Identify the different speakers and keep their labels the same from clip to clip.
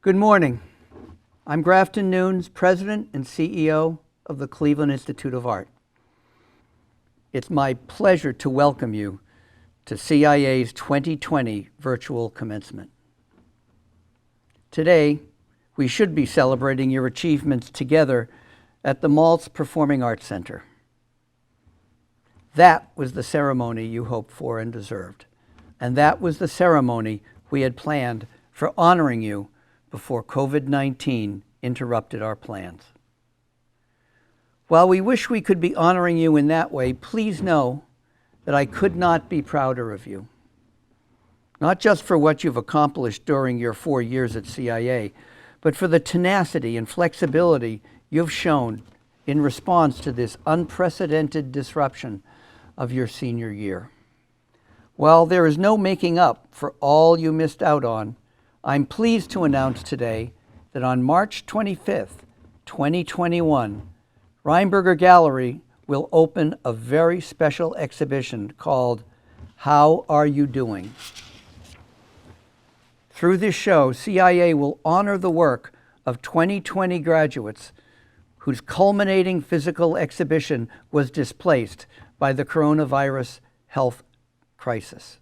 Speaker 1: Good morning. I'm Grafton Nunes, President and CEO of the Cleveland Institute of Art. It's my pleasure to welcome you to CIA's 2020 virtual commencement. Today, we should be celebrating your achievements together at the Maltz Performing Arts Center. That was the ceremony you hoped for and deserved, and that was the ceremony we had planned for honoring you before COVID-19 interrupted our plans. While we wish we could be honoring you in that way, please know that I could not be prouder of you. Not just for what you've accomplished during your 4 years at CIA, but for the tenacity and flexibility you've shown in response to this unprecedented disruption of your senior year. While there is no making up for all you missed out on, I'm pleased to announce today that on March 25th, 2021, Reinberger Gallery will open a very special exhibition called How Are You Doing? Through this show, CIA will honor the work of 2020 graduates whose culminating physical exhibition was displaced by the coronavirus health crisis.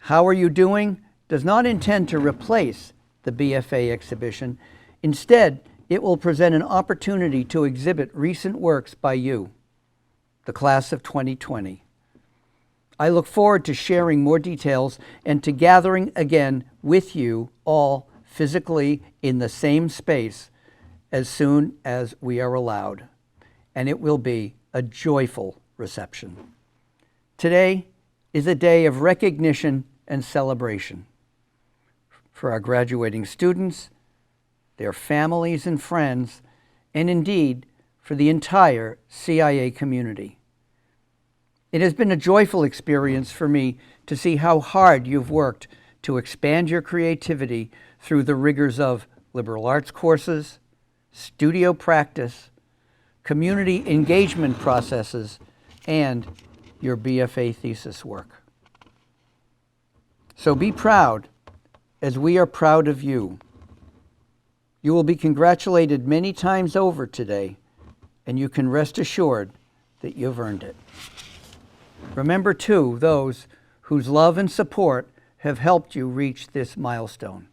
Speaker 1: How Are You Doing? Does not intend to replace the BFA exhibition. Instead, it will present an opportunity to exhibit recent works by you, the class of 2020. I look forward to sharing more details and to gathering again with you all physically in the same space as soon as we are allowed, and it will be a joyful reception. Today is a day of recognition and celebration for our graduating students, their families and friends, and indeed for the entire CIA community. It has been a joyful experience for me to see how hard you've worked to expand your creativity through the rigors of liberal arts courses, studio practice, community engagement processes, and your BFA thesis work. So be proud, as we are proud of you. You will be congratulated many times over today, and you can rest assured that you've earned it. Remember, too, those whose love and support have helped you reach this milestone.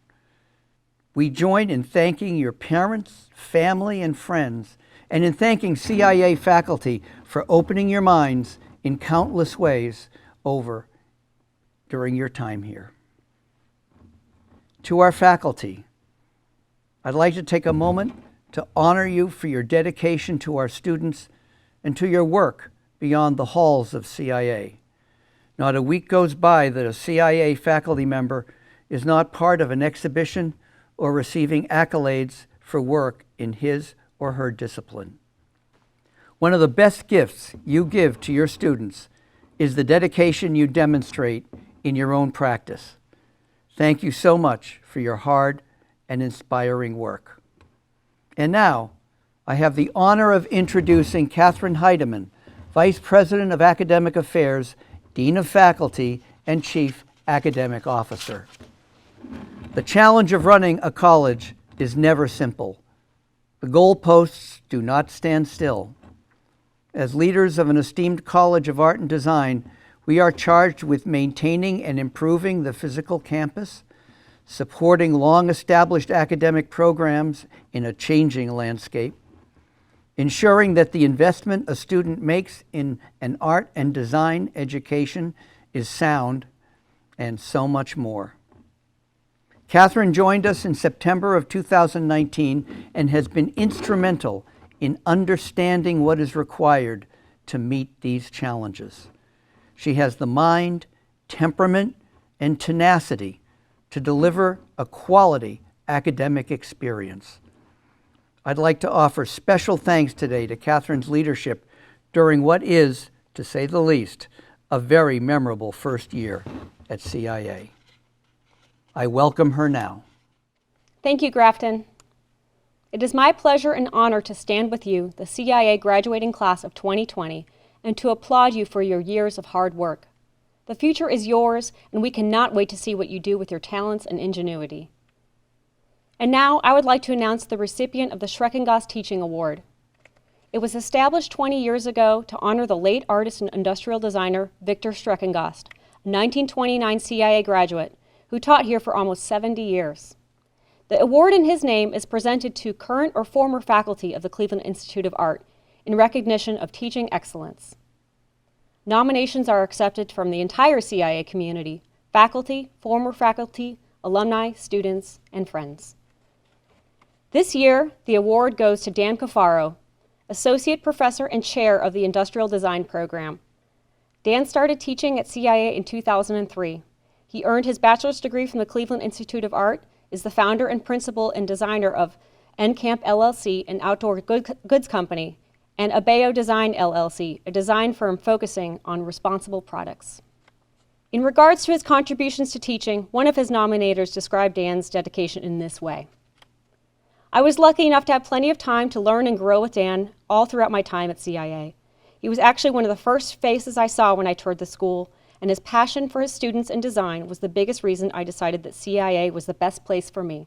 Speaker 1: We join in thanking your parents, family, and friends, and in thanking CIA faculty for opening your minds in countless ways during your time here. To our faculty, I'd like to take a moment to honor you for your dedication to our students and to your work beyond the halls of CIA. Not a week goes by that a CIA faculty member is not part of an exhibition or receiving accolades for work in his or her discipline. One of the best gifts you give to your students is the dedication you demonstrate in your own practice. Thank you so much for your hard and inspiring work. And now, I have the honor of introducing Catherine Heidemann, Vice President of Academic Affairs, Dean of Faculty, and Chief Academic Officer. The challenge of running a college is never simple. The goalposts do not stand still. As leaders of an esteemed College of Art and Design, we are charged with maintaining and improving the physical campus, supporting long-established academic programs in a changing landscape, ensuring that the investment a student makes in an art and design education is sound, and so much more. Catherine joined us in September of 2019 and has been instrumental in understanding what is required to meet these challenges. She has the mind, temperament, and tenacity to deliver a quality academic experience. I'd like to offer special thanks today to Catherine's leadership during what is, to say the least, a very memorable first year at CIA. I welcome her now.
Speaker 2: Thank you, Grafton. It is my pleasure and honor to stand with you, the CIA graduating class of 2020, and to applaud you for your years of hard work. The future is yours, and we cannot wait to see what you do with your talents and ingenuity. And now I would like to announce the recipient of the Schreckengost Teaching Award. It was established 20 years ago to honor the late artist and industrial designer Victor Schreckengost, a 1929 CIA graduate who taught here for almost 70 years. The award in his name is presented to current or former faculty of the Cleveland Institute of Art in recognition of teaching excellence. Nominations are accepted from the entire CIA community, faculty, former faculty, alumni, students, and friends. This year, the award goes to Dan Cafaro, Associate Professor and Chair of the Industrial Design Program. Dan started teaching at CIA in 2003. He earned his bachelor's degree from the Cleveland Institute of Art, is the founder and principal and designer of NCamp LLC, an outdoor goods company, and Abeo Design LLC, a design firm focusing on responsible products. In regards to his contributions to teaching, one of his nominators described Dan's dedication in this way. I was lucky enough to have plenty of time to learn and grow with Dan all throughout my time at CIA. He was actually one of the first faces I saw when I toured the school, and his passion for his students and design was the biggest reason I decided that CIA was the best place for me.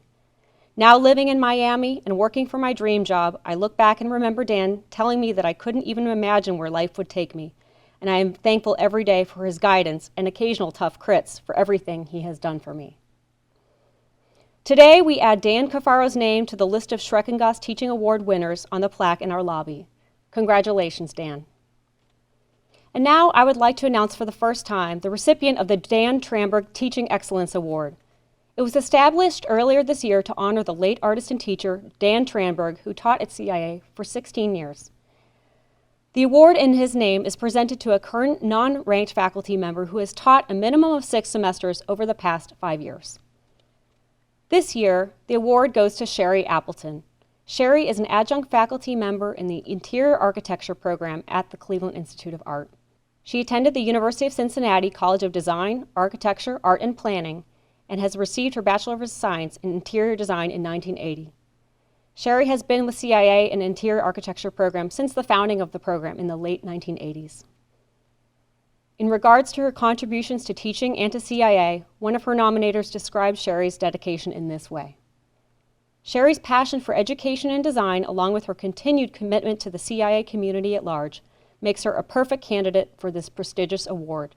Speaker 2: Now living in Miami and working for my dream job, I look back and remember Dan telling me that I couldn't even imagine where life would take me, and I am thankful every day for his guidance and occasional tough crits for everything he has done for me. Today, we add Dan Cafaro's name to the list of Schreckengost Teaching Award winners on the plaque in our lobby. Congratulations, Dan. And now I would like to announce for the first time the recipient of the Dan Tramberg Teaching Excellence Award. It was established earlier this year to honor the late artist and teacher Dan Tramberg, who taught at CIA for 16 years. The award in his name is presented to a current non-ranked faculty member who has taught a minimum of 6 semesters over the past 5 years. This year, the award goes to Sherry Appleton. Sherry is an adjunct faculty member in the Interior Architecture program at the Cleveland Institute of Art. She attended the University of Cincinnati College of Design, Architecture, Art, and Planning, and has received her Bachelor of Science in Interior Design in 1980. Sherry has been with CIA and Interior Architecture program since the founding of the program in the late 1980s. In regards to her contributions to teaching and to CIA, one of her nominators described Sherry's dedication in this way. Sherry's passion for education and design, along with her continued commitment to the CIA community at large, makes her a perfect candidate for this prestigious award.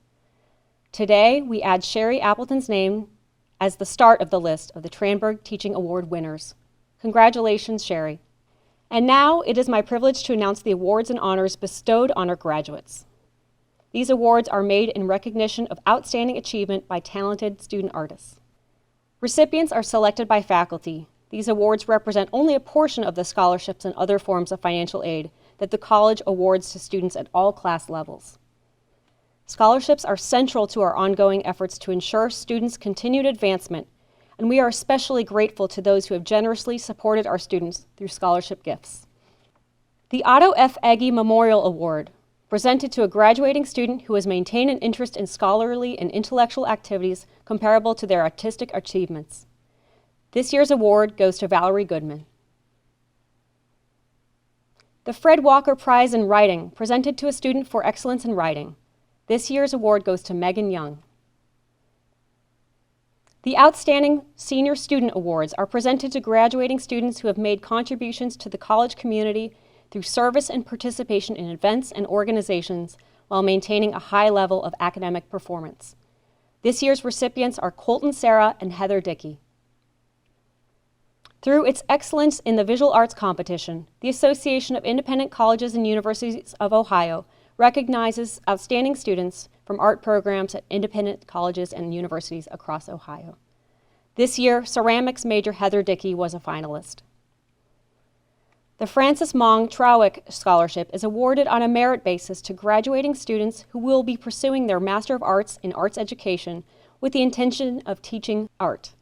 Speaker 2: Today, we add Sherry Appleton's name as the start of the list of the Tramberg Teaching Award winners. Congratulations, Sherry. And now it is my privilege to announce the awards and honors bestowed on our graduates. These awards are made in recognition of outstanding achievement by talented student artists. Recipients are selected by faculty. These awards represent only a portion of the scholarships and other forms of financial aid that the college awards to students at all class levels. Scholarships are central to our ongoing efforts to ensure students' continued advancement, and we are especially grateful to those who have generously supported our students through scholarship gifts. The Otto F. Agee Memorial Award, presented to a graduating student who has maintained an interest in scholarly and intellectual activities comparable to their artistic achievements. This year's award goes to Valerie Goodman. The Fred Walker Prize in Writing, presented to a student for excellence in writing. This year's award goes to Megan Young. The Outstanding Senior Student Awards are presented to graduating students who have made contributions to the college community through service and participation in events and organizations while maintaining a high level of academic performance. This year's recipients are Colton Sarah and Heather Dickey. Through its excellence in the visual arts competition, the Association of Independent Colleges and Universities of Ohio recognizes outstanding students from art programs at independent colleges and universities across Ohio. This year, ceramics major Heather Dickey was a finalist. The Francis Mong Trawick Scholarship is awarded on a merit basis to graduating students who will be pursuing their Master of Arts in Arts Education with the intention of teaching art.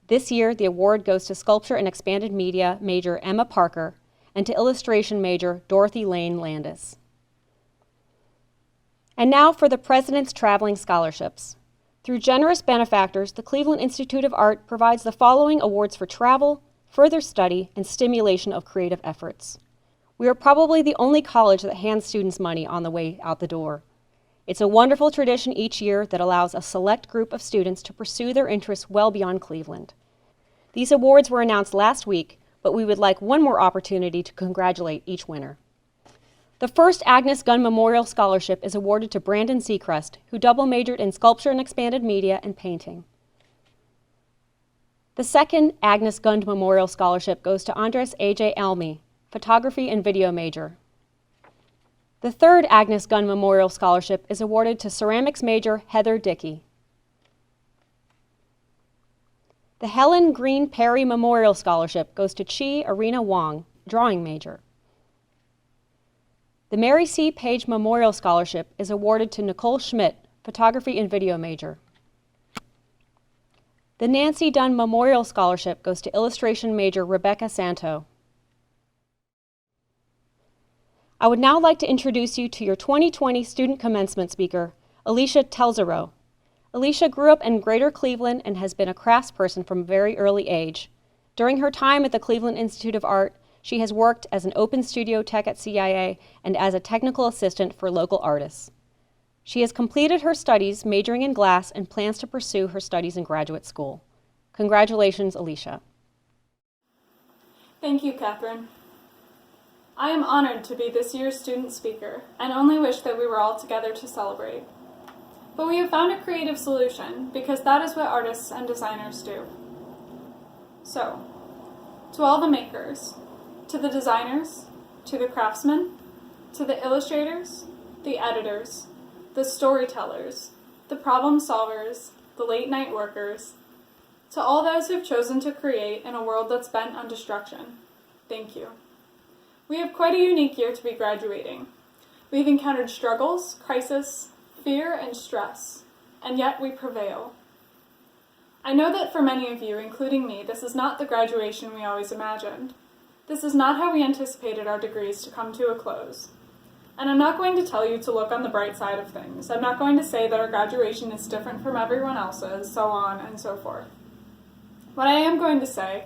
Speaker 2: This year, the award goes to Sculpture and Expanded Media major Emma Parker and to Illustration major Dorothy Lane Landis. And now for the President's Traveling Scholarships. Through generous benefactors, the Cleveland Institute of Art provides the following awards for travel, further study, and stimulation of creative efforts. We are probably the only college that hands students money on the way out the door. It's a wonderful tradition each year that allows a select group of students to pursue their interests well beyond Cleveland. These awards were announced last week, but we would like one more opportunity to congratulate each winner. The first Agnes Gunn Memorial Scholarship is awarded to Brandon Seacrest, who double majored in sculpture and expanded media and painting. The second Agnes Gunn Memorial Scholarship goes to Andres A.J. Elmy, photography and video major. The third Agnes Gunn Memorial Scholarship is awarded to ceramics major Heather Dickey. The Helen Green Perry Memorial Scholarship goes to Chi Arena Wong, drawing major. The Mary C. Page Memorial Scholarship is awarded to Nicole Schmidt, photography and video major. The Nancy Dunn Memorial Scholarship goes to illustration major Rebecca Santo. I would now like to introduce you to your 2020 student commencement speaker, Alicia Telzero. Alicia grew up in Greater Cleveland and has been a craftsperson from a very early age. During her time at the Cleveland Institute of Art, she has worked as an open studio tech at CIA and as a technical assistant for local artists. She has completed her studies majoring in glass and plans to pursue her studies in graduate school. Congratulations, Alicia.
Speaker 3: Thank you, Catherine. I am honored to be this year's student speaker and only wish that we were all together to celebrate. But we have found a creative solution because that is what artists and designers do. So, to all the makers, to the designers, to the craftsmen, to the illustrators, the editors, the storytellers, the problem solvers, the late night workers, to all those who've chosen to create in a world that's bent on destruction, thank you. We have quite a unique year to be graduating. We've encountered struggles, crisis, fear, and stress, and yet we prevail. I know that for many of you, including me, this is not the graduation we always imagined. This is not how we anticipated our degrees to come to a close. And I'm not going to tell you to look on the bright side of things. I'm not going to say that our graduation is different from everyone else's, so on and so forth. What I am going to say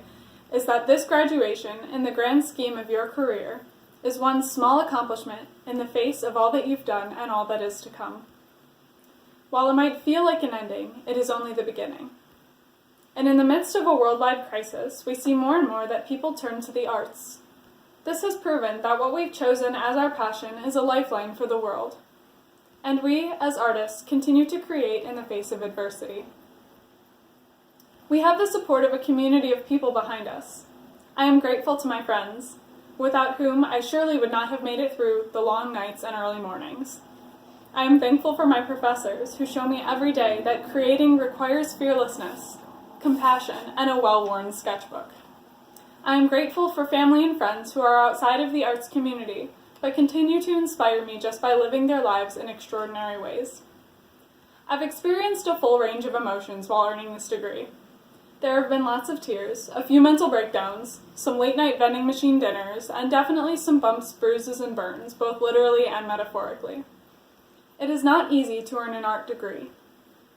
Speaker 3: is that this graduation, in the grand scheme of your career, is one small accomplishment in the face of all that you've done and all that is to come. While it might feel like an ending, it is only the beginning. And in the midst of a worldwide crisis, we see more and more that people turn to the arts. This has proven that what we've chosen as our passion is a lifeline for the world. And we, as artists, continue to create in the face of adversity. We have the support of a community of people behind us. I am grateful to my friends, without whom I surely would not have made it through the long nights and early mornings. I am thankful for my professors who show me every day that creating requires fearlessness, compassion, and a well-worn sketchbook. I am grateful for family and friends who are outside of the arts community, but continue to inspire me just by living their lives in extraordinary ways. I've experienced a full range of emotions while earning this degree. There have been lots of tears, a few mental breakdowns, some late-night vending machine dinners, and definitely some bumps, bruises, and burns, both literally and metaphorically. It is not easy to earn an art degree.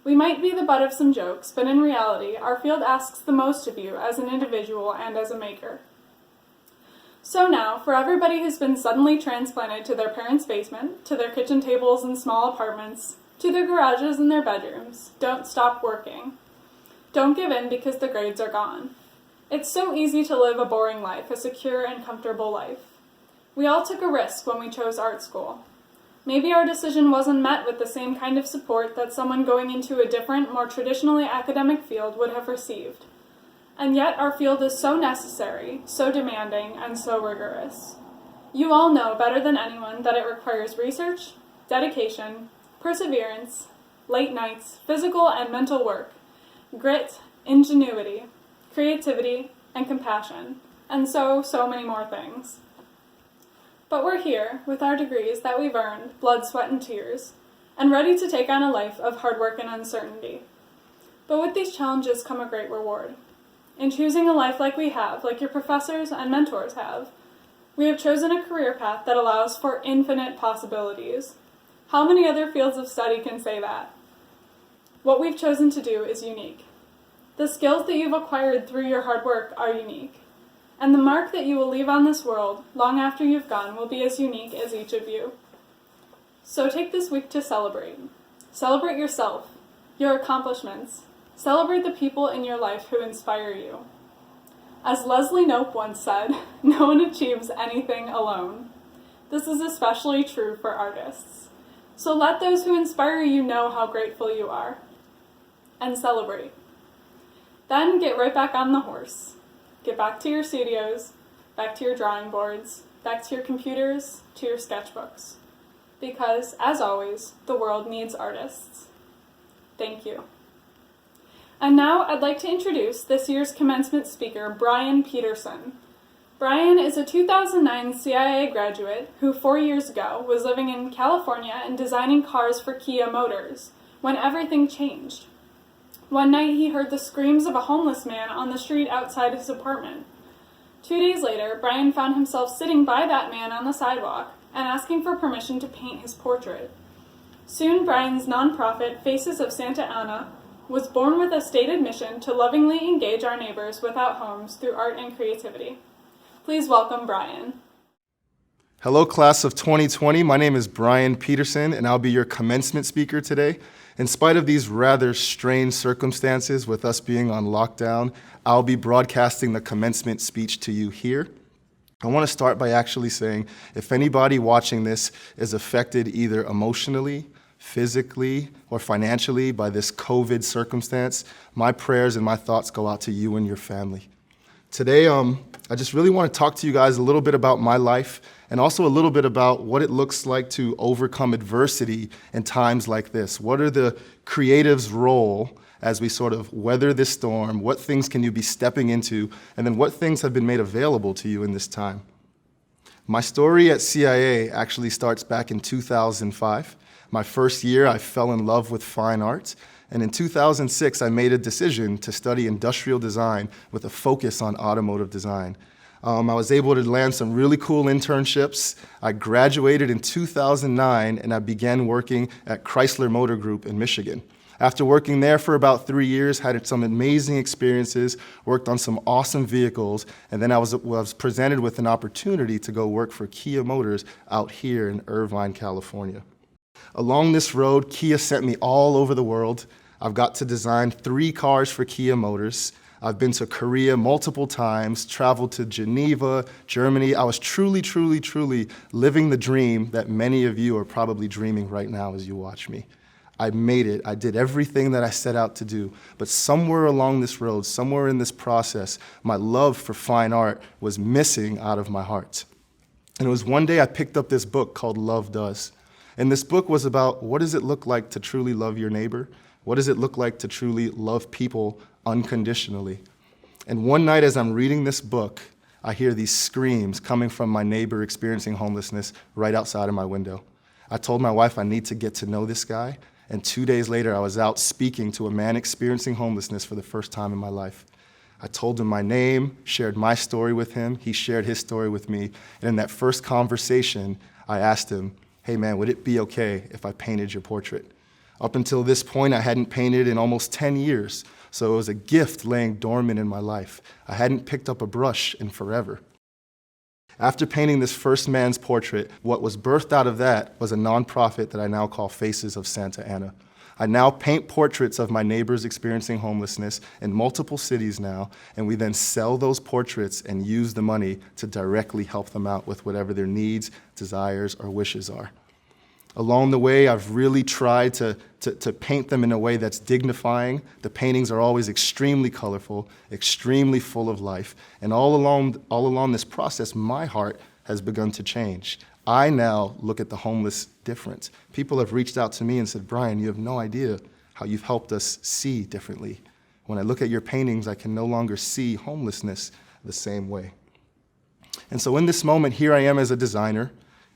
Speaker 3: We might be the butt of some jokes, but in reality, our field asks the most of you as an individual and as a maker. So now, for everybody who's been suddenly transplanted to their parents' basement, to their kitchen tables in small apartments, to their garages and their bedrooms, don't stop working. Don't give in because the grades are gone. It's so easy to live a boring life, a secure and comfortable life. We all took a risk when we chose art school. Maybe our decision wasn't met with the same kind of support that someone going into a different, more traditionally academic field would have received. And yet our field is so necessary, so demanding, and so rigorous. You all know better than anyone that it requires research, dedication, perseverance, late nights, physical and mental work, grit, ingenuity, creativity, and compassion, and so many more things. But we're here, with our degrees that we've earned, blood, sweat, and tears, and ready to take on a life of hard work and uncertainty. But with these challenges come a great reward. In choosing a life like we have, like your professors and mentors have, we have chosen a career path that allows for infinite possibilities. How many other fields of study can say that? What we've chosen to do is unique. The skills that you've acquired through your hard work are unique. And the mark that you will leave on this world, long after you've gone, will be as unique as each of you. So take this week to celebrate. Celebrate yourself, your accomplishments. Celebrate the people in your life who inspire you. As Leslie Knope once said, no one achieves anything alone. This is especially true for artists. So let those who inspire you know how grateful you are, and celebrate. Then get right back on the horse. Get back to your studios, back to your drawing boards, back to your computers, to your sketchbooks. Because, as always, the world needs artists. Thank you. And now I'd like to introduce this year's commencement speaker, Brian Peterson. Brian is a 2009 CIA graduate who 4 years ago was living in California and designing cars for Kia Motors when everything changed. One night he heard the screams of a homeless man on the street outside his apartment. 2 days later, Brian found himself sitting by that man on the sidewalk and asking for permission to paint his portrait. Soon, Brian's nonprofit, Faces of Santa Ana, was born with a stated mission to lovingly engage our neighbors without homes through art and creativity. Please welcome Brian.
Speaker 4: Hello, class of 2020. My name is Brian Peterson, and I'll be your commencement speaker today. In spite of these rather strange circumstances with us being on lockdown, I'll be broadcasting the commencement speech to you here. I want to start by actually saying, if anybody watching this is affected either emotionally, physically, or financially by this COVID circumstance, my prayers and my thoughts go out to you and your family. Today, I just really want to talk to you guys a little bit about my life and also a little bit about what it looks like to overcome adversity in times like this. What are the creatives' role as we sort of weather this storm? What things can you be stepping into? And then what things have been made available to you in this time? My story at CIA actually starts back in 2005. My first year, I fell in love with fine art. And in 2006, I made a decision to study industrial design with a focus on automotive design. I was able to land some really cool internships. I graduated in 2009, and I began working at Chrysler Motor Group in Michigan. After working there for about 3 years, had some amazing experiences, worked on some awesome vehicles, and then I was presented with an opportunity to go work for Kia Motors out here in Irvine, California. Along this road, Kia sent me all over the world. I've got to design 3 cars for Kia Motors. I've been to Korea multiple times, traveled to Geneva, Germany. I was truly, truly, truly living the dream that many of you are probably dreaming right now as you watch me. I made it. I did everything that I set out to do. But somewhere along this road, somewhere in this process, my love for fine art was missing out of my heart. And it was one day I picked up this book called Love Does. And this book was about what does it look like to truly love your neighbor? What does it look like to truly love people unconditionally? And one night as I'm reading this book, I hear these screams coming from my neighbor experiencing homelessness right outside of my window. I told my wife I need to get to know this guy. And 2 days later, I was out speaking to a man experiencing homelessness for the first time in my life. I told him my name, shared my story with him. He shared his story with me. And in that first conversation, I asked him, hey man, would it be okay if I painted your portrait? Up until this point, I hadn't painted in almost 10 years, so it was a gift laying dormant in my life. I hadn't picked up a brush in forever. After painting this first man's portrait, what was birthed out of that was a nonprofit that I now call Faces of Santa Ana. I now paint portraits of my neighbors experiencing homelessness in multiple cities now, and we then sell those portraits and use the money to directly help them out with whatever their needs, desires, or wishes are. Along the way, I've really tried to paint them in a way that's dignifying. The paintings are always extremely colorful, extremely full of life. And all along this process, my heart has begun to change. I now look at the homeless different. People have reached out to me and said, Brian, you have no idea how you've helped us see differently. When I look at your paintings, I can no longer see homelessness the same way. And so in this moment, here I am as a designer,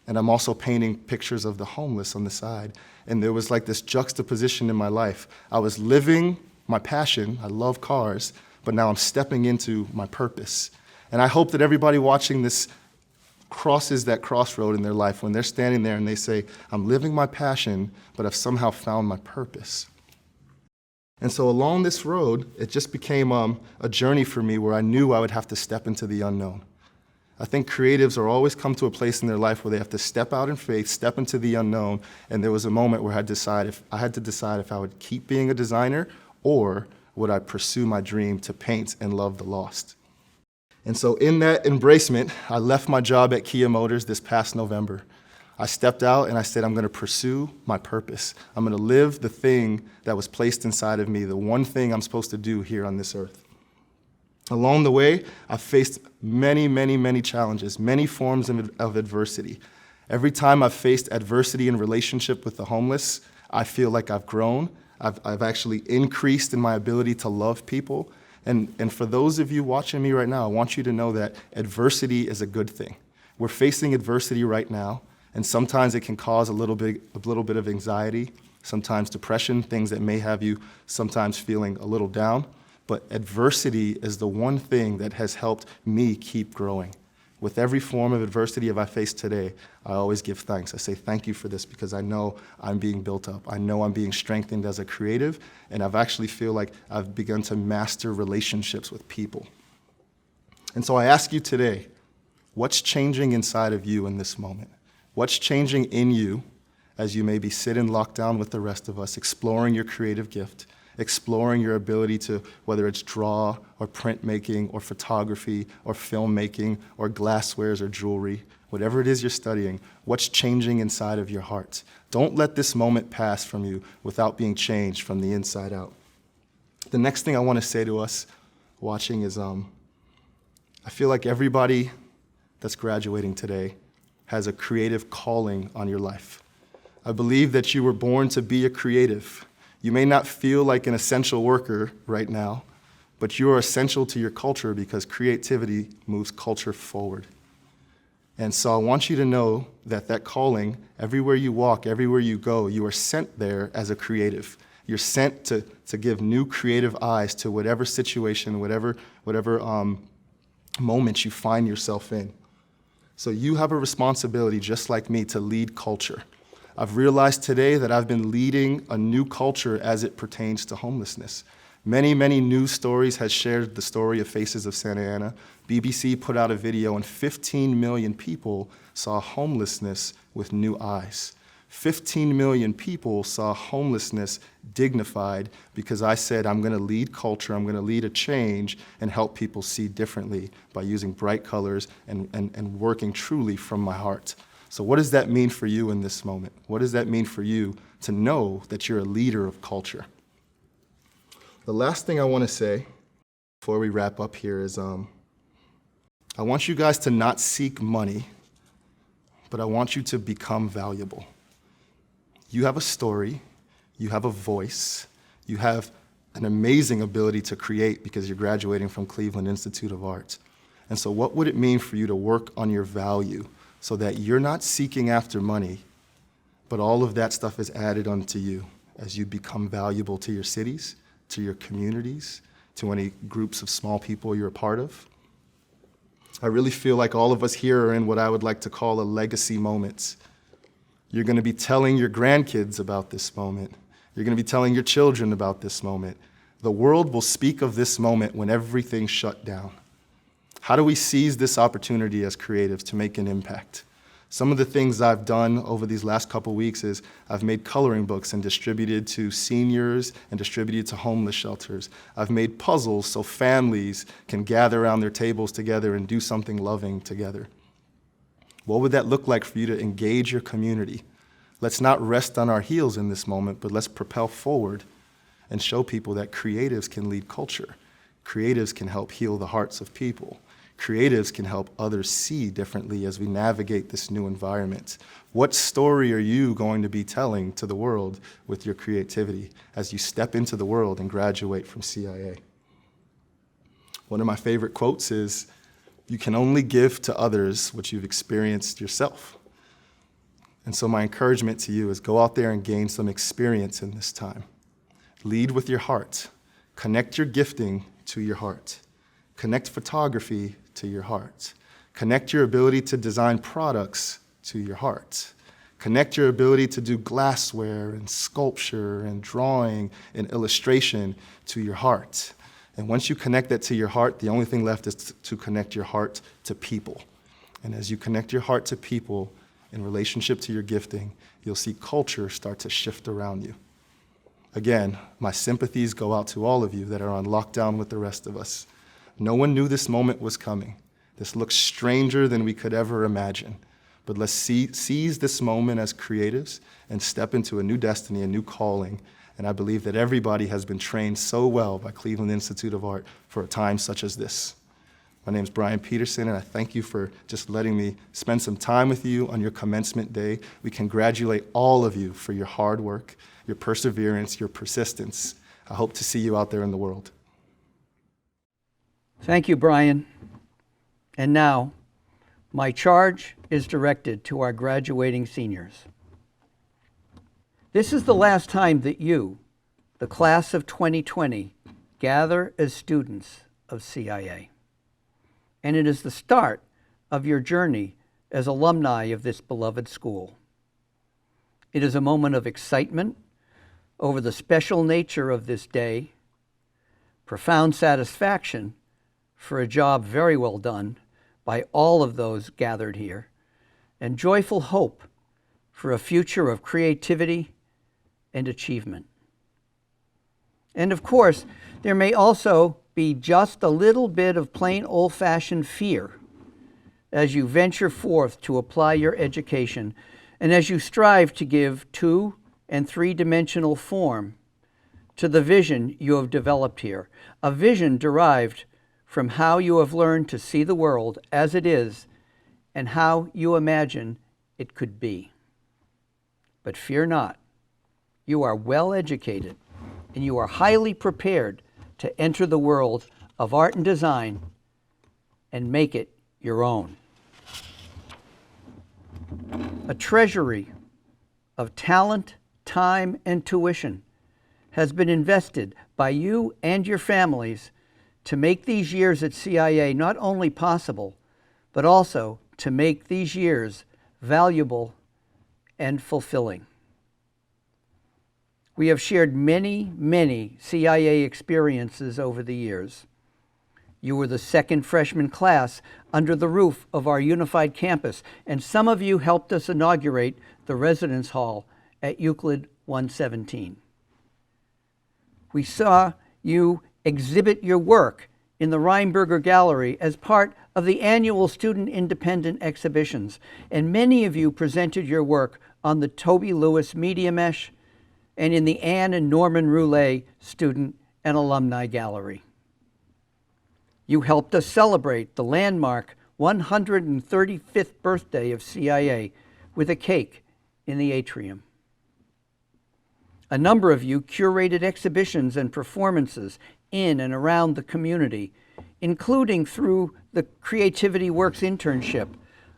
Speaker 4: and I'm also painting pictures of the homeless on the side. And there was like this juxtaposition in my life. I was living my passion, I love cars, but now I'm stepping into my purpose. And I hope that everybody watching this crosses that crossroad in their life when they're standing there and they say, I'm living my passion, but I've somehow found my purpose. And so along this road, it just became a journey for me where I knew I would have to step into the unknown. I think creatives are always come to a place in their life where they have to step out in faith, step into the unknown, and there was a moment where I had to decide if I would keep being a designer or would I pursue my dream to paint and love the lost. And so in that embracement, I left my job at Kia Motors this past November. I stepped out and I said, I'm going to pursue my purpose. I'm going to live the thing that was placed inside of me, the one thing I'm supposed to do here on this earth. Along the way, I've faced many, many, many challenges, many forms of adversity. Every time I've faced adversity in relationship with the homeless, I feel like I've grown. I've actually increased in my ability to love people. And for those of you watching me right now, I want you to know that adversity is a good thing. We're facing adversity right now, and sometimes it can cause a little bit of anxiety, sometimes depression, things that may have you sometimes feeling a little down. But adversity is the one thing that has helped me keep growing. With every form of adversity I face today, I always give thanks. I say thank you for this because I know I'm being built up. I know I'm being strengthened as a creative, and I've actually feel like I've begun to master relationships with people. And so I ask you today, what's changing inside of you in this moment? What's changing in you as you maybe sit in lockdown with the rest of us, exploring your creative gift, exploring your ability to, whether it's draw or printmaking or photography or filmmaking or glasswares or jewelry, whatever it is you're studying, what's changing inside of your heart? Don't let this moment pass from you without being changed from the inside out. The next thing I want to say to us watching is I feel like everybody that's graduating today has a creative calling on your life. I believe that you were born to be a creative. You may not feel like an essential worker right now, but you are essential to your culture because creativity moves culture forward. And so I want you to know that that calling, everywhere you walk, everywhere you go, you are sent there as a creative. You're sent to give new creative eyes to whatever situation, whatever moment you find yourself in. So you have a responsibility, just like me, to lead culture. I've realized today that I've been leading a new culture as it pertains to homelessness. Many, many news stories has shared the story of Faces of Santa Ana. BBC put out a video and 15 million people saw homelessness with new eyes. 15 million people saw homelessness dignified because I said I'm going to lead culture, I'm going to lead a change and help people see differently by using bright colors and working truly from my heart. So what does that mean for you in this moment? What does that mean for you to know that you're a leader of culture? The last thing I want to say before we wrap up here is I want you guys to not seek money, but I want you to become valuable. You have a story, you have a voice, you have an amazing ability to create because you're graduating from Cleveland Institute of Arts. And so what would it mean for you to work on your value so that you're not seeking after money, but all of that stuff is added unto you as you become valuable to your cities, to your communities, to any groups of small people you're a part of? I really feel like all of us here are in what I would like to call a legacy moment. You're going to be telling your grandkids about this moment. You're going to be telling your children about this moment. The world will speak of this moment when everything's shut down. How do we seize this opportunity as creatives to make an impact? Some of the things I've done over these last couple weeks is I've made coloring books and distributed to seniors and distributed to homeless shelters. I've made puzzles so families can gather around their tables together and do something loving together. What would that look like for you to engage your community? Let's not rest on our heels in this moment, but let's propel forward and show people that creatives can lead culture. Creatives can help heal the hearts of people. Creatives can help others see differently as we navigate this new environment. What story are you going to be telling to the world with your creativity as you step into the world and graduate from CIA? One of my favorite quotes is, "You can only give to others what you've experienced yourself." And so my encouragement to you is go out there and gain some experience in this time. Lead with your heart. Connect your gifting to your heart. Connect photography to your heart. Connect your ability to design products to your heart. Connect your ability to do glassware and sculpture and drawing and illustration to your heart. And once you connect that to your heart, the only thing left is to connect your heart to people. And as you connect your heart to people in relationship to your gifting, you'll see culture start to shift around you. Again, my sympathies go out to all of you that are on lockdown with the rest of us. No one knew this moment was coming. This looks stranger than we could ever imagine. But let's seize this moment as creatives and step into a new destiny, a new calling. And I believe that everybody has been trained so well by Cleveland Institute of Art for a time such as this. My name is Brian Peterson, and I thank you for just letting me spend some time with you on your commencement day. We congratulate all of you for your hard work, your perseverance, your persistence. I hope to see you out there in the world.
Speaker 1: Thank you, Brian. And now, my charge is directed to our graduating seniors. This is the last time that you, the class of 2020, gather as students of CIA. And it is the start of your journey as alumni of this beloved school. It is a moment of excitement over the special nature of this day, profound satisfaction for a job very well done by all of those gathered here, and joyful hope for a future of creativity and achievement. And of course, there may also be just a little bit of plain old-fashioned fear as you venture forth to apply your education and as you strive to give 2- and 3-dimensional form to the vision you have developed here, a vision derived from how you have learned to see the world as it is and how you imagine it could be. But fear not. You are well educated and you are highly prepared to enter the world of art and design and make it your own. A treasury of talent, time, and tuition has been invested by you and your families to make these years at CIA not only possible, but also to make these years valuable and fulfilling. We have shared many, many CIA experiences over the years. You were the second freshman class under the roof of our unified campus, and some of you helped us inaugurate the residence hall at Euclid 117. We saw you exhibit your work in the Reinberger Gallery as part of the annual Student Independent Exhibitions, and many of you presented your work on the Toby Lewis Media Mesh and in the Anne and Norman Roulet Student and Alumni Gallery. You helped us celebrate the landmark 135th birthday of CIA with a cake in the atrium. A number of you curated exhibitions and performances in and around the community, including through the Creativity Works internship,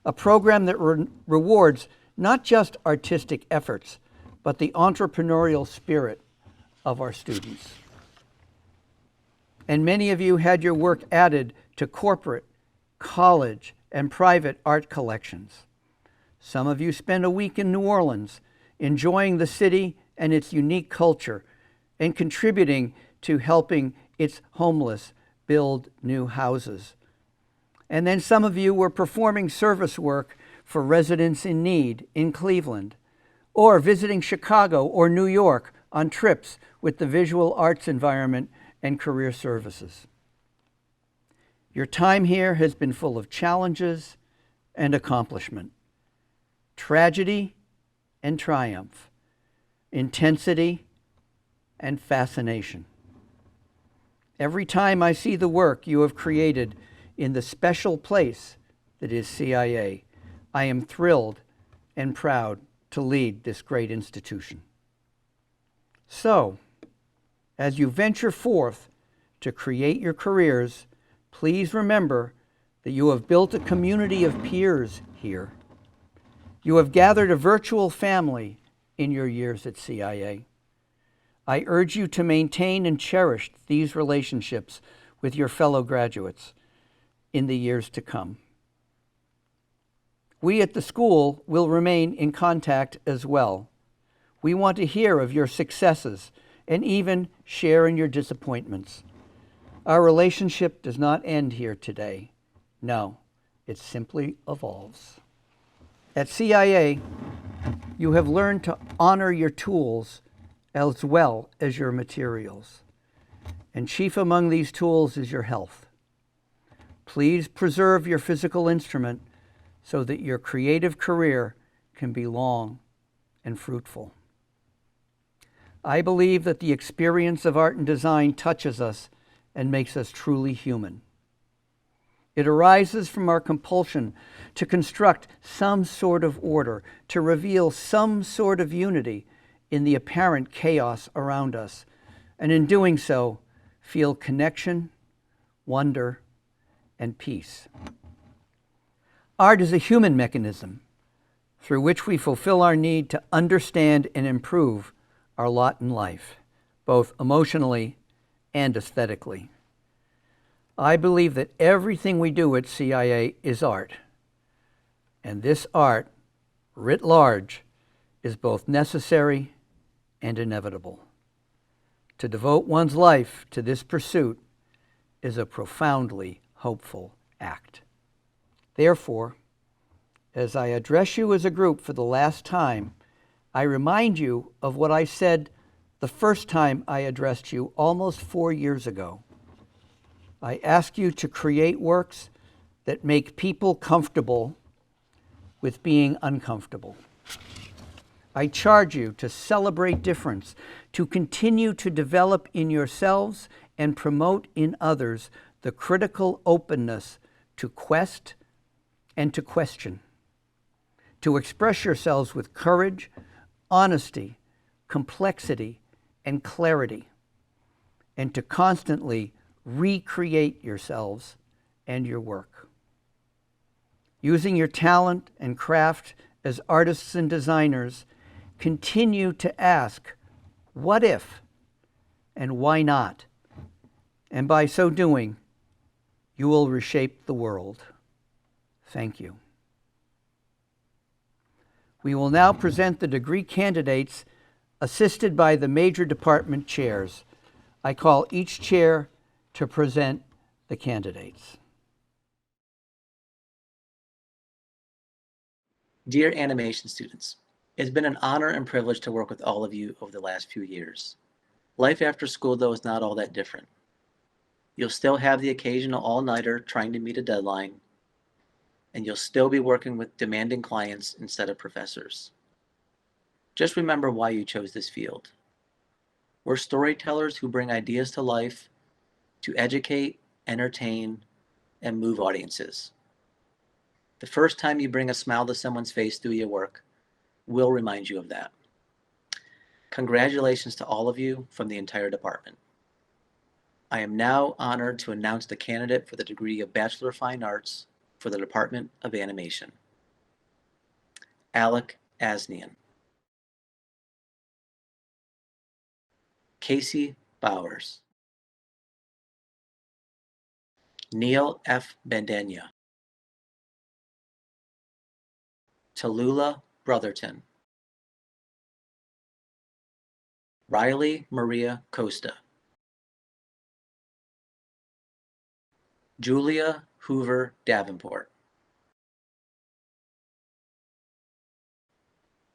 Speaker 1: a program that rewards not just artistic efforts, but the entrepreneurial spirit of our students. And many of you had your work added to corporate, college, and private art collections. Some of you spent a week in New Orleans, enjoying the city and its unique culture, and contributing to helping its homeless build new houses. And then some of you were performing service work for residents in need in Cleveland, or visiting Chicago or New York on trips with the visual arts environment and career services. Your time here has been full of challenges and accomplishment, tragedy and triumph, intensity and fascination. Every time I see the work you have created in the special place that is CIA, I am thrilled and proud to lead this great institution. So, as you venture forth to create your careers, please remember that you have built a community of peers here. You have gathered a virtual family in your years at CIA. I urge you to maintain and cherish these relationships with your fellow graduates in the years to come. We at the school will remain in contact as well. We want to hear of your successes and even share in your disappointments. Our relationship does not end here today. No, it simply evolves. At CIA, you have learned to honor your tools as well as your materials. And chief among these tools is your health. Please preserve your physical instrument so that your creative career can be long and fruitful. I believe that the experience of art and design touches us and makes us truly human. It arises from our compulsion to construct some sort of order, to reveal some sort of unity in the apparent chaos around us, and in doing so, feel connection, wonder, and peace. Art is a human mechanism through which we fulfill our need to understand and improve our lot in life, both emotionally and aesthetically. I believe that everything we do at CIA is art, and this art, writ large, is both necessary and inevitable. To devote one's life to this pursuit is a profoundly hopeful act. Therefore, as I address you as a group for the last time, I remind you of what I said the first time I addressed you almost 4 years ago. I ask you to create works that make people comfortable with being uncomfortable. I charge you to celebrate difference, to continue to develop in yourselves and promote in others the critical openness to quest and to question, to express yourselves with courage, honesty, complexity, and clarity, and to constantly recreate yourselves and your work. Using your talent and craft as artists and designers, continue to ask, what if and why not? And by so doing, you will reshape the world. Thank you. We will now present the degree candidates assisted by the major department chairs. I call each chair to present the candidates.
Speaker 5: Dear animation students, it's been an honor and privilege to work with all of you over the last few years. Life after school, though, is not all that different. You'll still have the occasional all-nighter trying to meet a deadline, and you'll still be working with demanding clients instead of professors. Just remember why you chose this field. We're storytellers who bring ideas to life to educate, entertain, and move audiences. The first time you bring a smile to someone's face through your work, we'll remind you of that. Congratulations to all of you from the entire department. I am now honored to announce the candidate for the degree of Bachelor of Fine Arts for the Department of Animation. Alec Asnian. Casey Bowers. Neil F. Bandania. Tallulah Brotherton. Riley Maria Costa. Julia Hoover Davenport.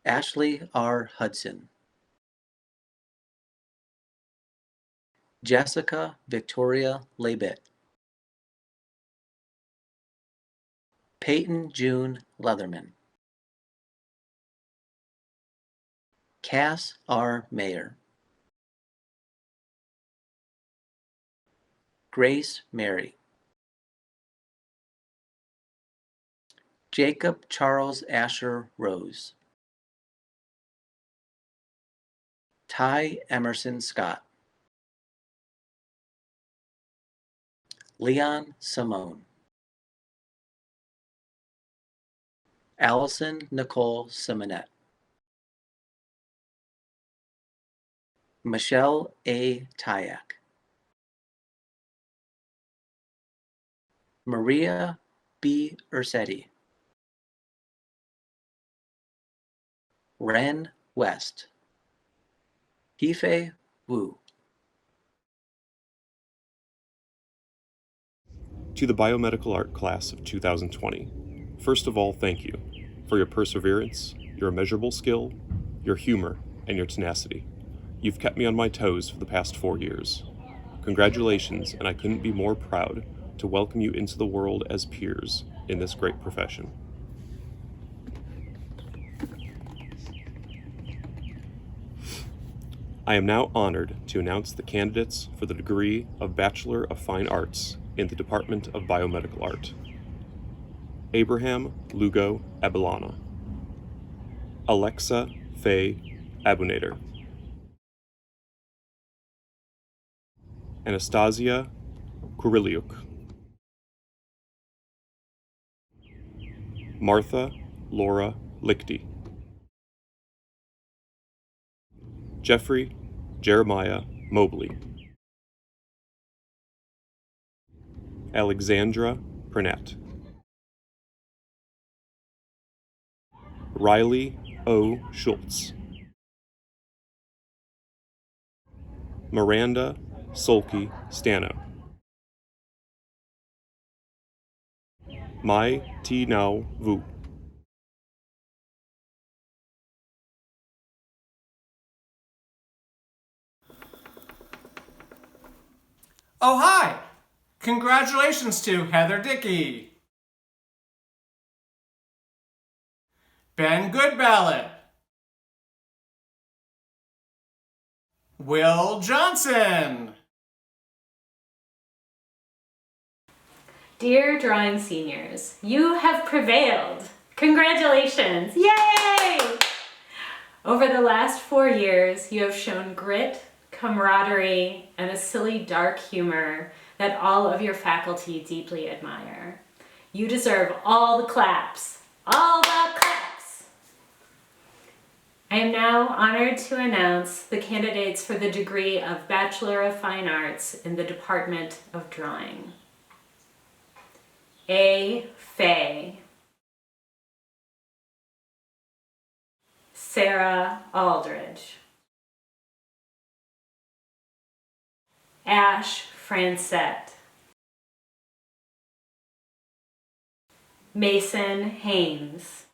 Speaker 5: Ashley R. Hudson. Jessica Victoria Labette. Peyton June Leatherman. Cass R. Mayer. Grace Mary. Jacob Charles Asher Rose. Ty Emerson Scott. Leon Simone. Allison Nicole Simonette. Michelle A. Tyak. Maria B. Ursetti. Ren West. Hifei Wu.
Speaker 6: To the Biomedical Art class of 2020, first of all, thank you for your perseverance, your immeasurable skill, your humor, and your tenacity. You've kept me on my toes for the past 4 years. Congratulations, and I couldn't be more proud to welcome you into the world as peers in this great profession. I am now honored to announce the candidates for the degree of Bachelor of Fine Arts in the Department of Biomedical Art. Abraham Lugo Abelana. Alexa Faye Abunader. Anastasia Kuriliuk. Martha Laura Lichty. Jeffrey Jeremiah Mobley. Alexandra Pernat. Riley O. Schultz. Miranda Solke Stano. Mai Ti Nao Vu.
Speaker 7: Oh, hi! Congratulations to Heather Dickey, Ben Goodballot, Will Johnson,
Speaker 8: Dear drawing seniors, you have prevailed. Congratulations! Yay! Over the last 4 years, you have shown grit, camaraderie, and a silly dark humor that all of your faculty deeply admire. You deserve all the claps. All the claps! I am now honored to announce the candidates for the degree of Bachelor of Fine Arts in the Department of Drawing. A. Faye. Sarah Aldridge. Ash Francette. Mason Haynes.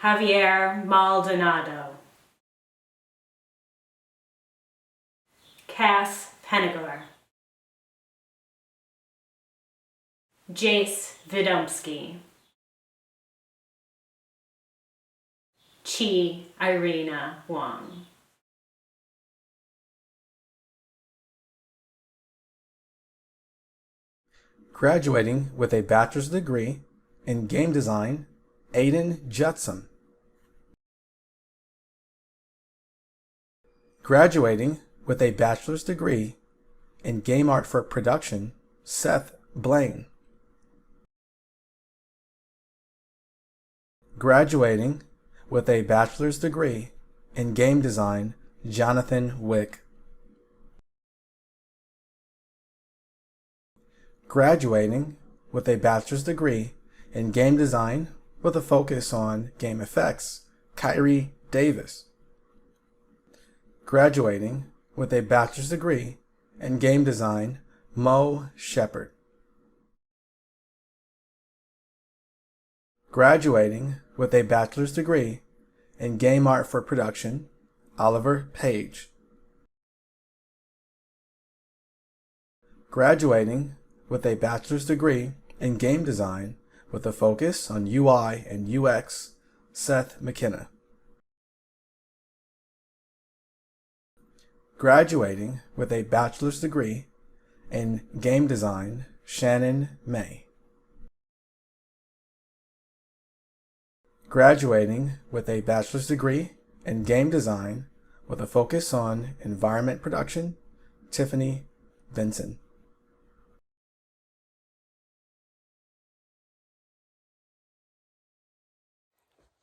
Speaker 8: Javier Maldonado. Cass Penegor. Jace Vidomsky. Chi Irina Wong.
Speaker 9: Graduating with a bachelor's degree in game design, Aiden Judson. Graduating with a bachelor's degree in game art for production, Seth Blaine. Graduating with a bachelor's degree in game design, Jonathan Wick. Graduating with a bachelor's degree in game design with a focus on game effects, Kyrie Davis. Graduating with a bachelor's degree in game design, Mo Shepard. Graduating with a bachelor's degree in game art for production, Oliver Page. Graduating with a bachelor's degree in game design with a focus on UI and UX, Seth McKenna. Graduating with a bachelor's degree in game design, Shannon May. Graduating with a bachelor's degree in game design with a focus on environment production, Tiffany Benson.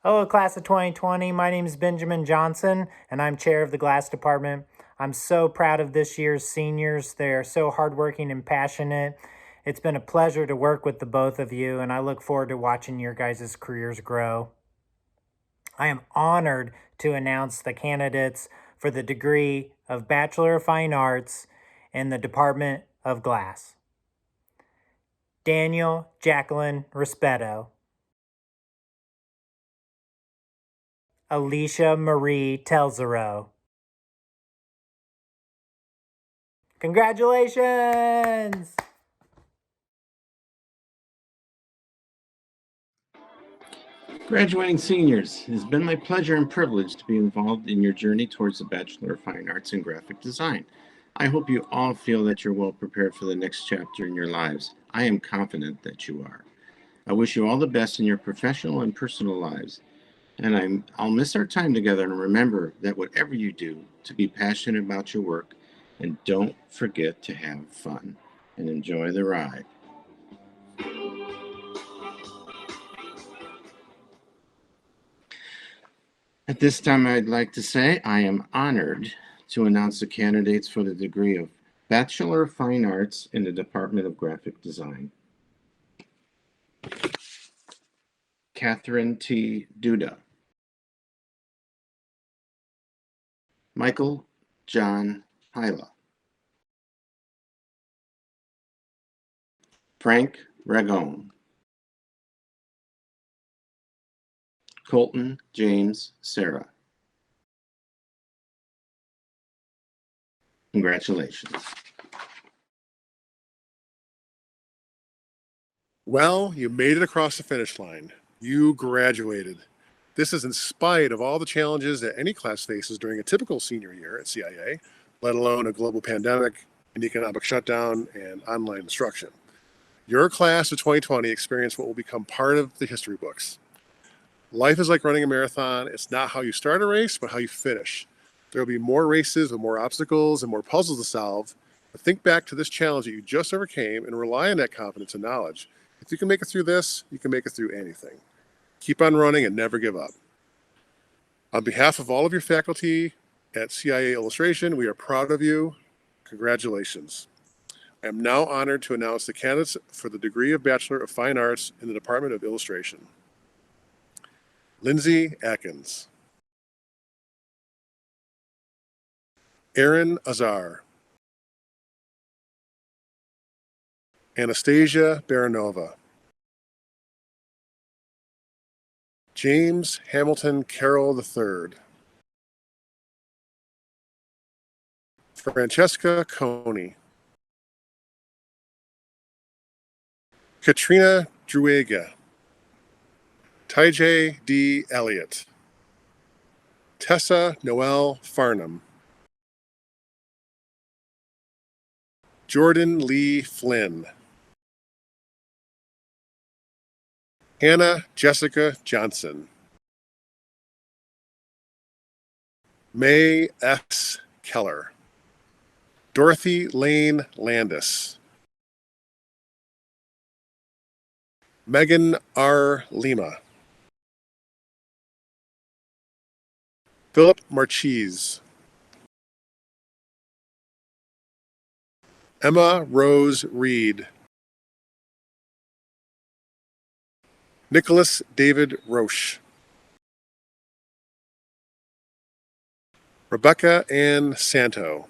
Speaker 10: Hello, class of 2020. My name is Benjamin Johnson, and I'm chair of the Glass Department. I'm so proud of this year's seniors. They're so hardworking and passionate. It's been a pleasure to work with the both of you, and I look forward to watching your guys' careers grow. I am honored to announce the candidates for the degree of Bachelor of Fine Arts in the Department of Glass. Daniel Jacqueline Rispetto. Alicia Marie Telzero. Congratulations!
Speaker 11: Graduating seniors, it has been my pleasure and privilege to be involved in your journey towards the Bachelor of Fine Arts in Graphic Design. I hope you all feel that you're well prepared for the next chapter in your lives. I am confident that you are. I wish you all the best in your professional and personal lives. And I'll miss our time together, and remember that whatever you do, to be passionate about your work, and don't forget to have fun and enjoy the ride. At this time, I'd like to say I am honored to announce the candidates for the degree of Bachelor of Fine Arts in the Department of Graphic Design. Catherine T. Duda. Michael John Hyla. Frank Ragone. Colton James Sarah. Congratulations.
Speaker 12: Well, you made it across the finish line. You graduated. This is in spite of all the challenges that any class faces during a typical senior year at CIA, let alone a global pandemic, an economic shutdown, and online instruction. Your class of 2020 experienced what will become part of the history books. Life is like running a marathon. It's not how you start a race, but how you finish. There will be more races with more obstacles and more puzzles to solve. But think back to this challenge that you just overcame and rely on that confidence and knowledge. If you can make it through this, you can make it through anything. Keep on running and never give up. On behalf of all of your faculty at CIA Illustration, we are proud of you. Congratulations. I am now honored to announce the candidates for the degree of Bachelor of Fine Arts in the Department of Illustration. Lindsay Atkins. Aaron Azar. Anastasia Baranova. James Hamilton Carroll III. Francesca Coney. Katrina Druega. Tyjay D. Elliott. Tessa Noel Farnham. Jordan Lee Flynn. Hannah Jessica Johnson. May S. Keller. Dorothy Lane Landis. Megan R. Lima. Philip Marchese. Emma Rose Reed. Nicholas David Roche. Rebecca Ann Santo.